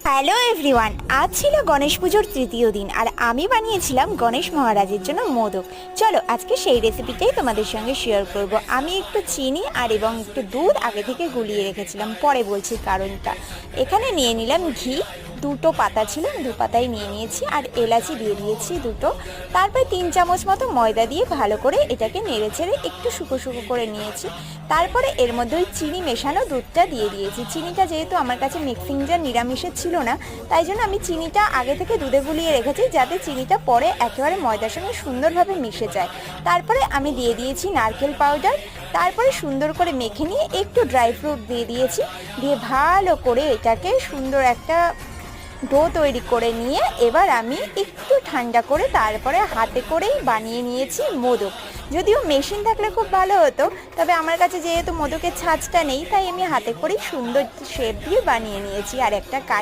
Hello everyone, আজ ছিল গণেশ পুজোর তৃতীয় দিন আর আমি বানিয়েছিলাম গণেশ মহারাজের জন্য মোদক। চলো আজকে সেই রেসিপিটাই তোমাদের সঙ্গে শেয়ার করব। আমি একটু চিনি আর একটু দুধ আগে থেকে গুলিয়ে রেখেছিলাম, পরে বলছি কারণটা। এখানে নিয়ে নিলাম ঘি, দুটো পাতা ছিল, দু পাতাই নিয়ে নিয়েছি, আর এলাচি দিয়ে দিয়েছি দুটো। তারপরে 3 চামচ মতো ময়দা দিয়ে ভালো করে এটাকে নেড়ে ছেড়ে একটু শুকো শুকো করে নিয়েছি। তারপরে এর মধ্যে ওই চিনি মেশানো দুধটা দিয়ে দিয়েছি। চিনিটা যেহেতু আমার কাছে মিক্সিং জার নিরামিষের ছিল না, তাই জন্য আমি চিনিটা আগে থেকে দুধে গুলিয়ে রেখেছি, যাতে চিনিটা পরে একেবারে ময়দার সঙ্গে সুন্দরভাবে মিশে যায়। তারপরে আমি দিয়ে দিয়েছি নারকেল পাউডার। তারপরে সুন্দর করে মেখে নিয়ে একটু ড্রাই ফ্রুট দিয়ে দিয়েছি, দিয়ে ভালো করে এটাকে সুন্দর একটা ডো তৈরি করে নিয়ে এবার আমি একটু ঠান্ডা করে তারপরে হাতে করেই বানিয়ে নিয়েছি মোদক। যদিও মেশিন থাকলে খুব ভালো হতো, তবে আমার কাছে যেহেতু মোদকের ছাঁচটা নেই, তাই আমি হাতে করেই সুন্দর শেপ দিয়ে বানিয়ে নিয়েছি। আর একটা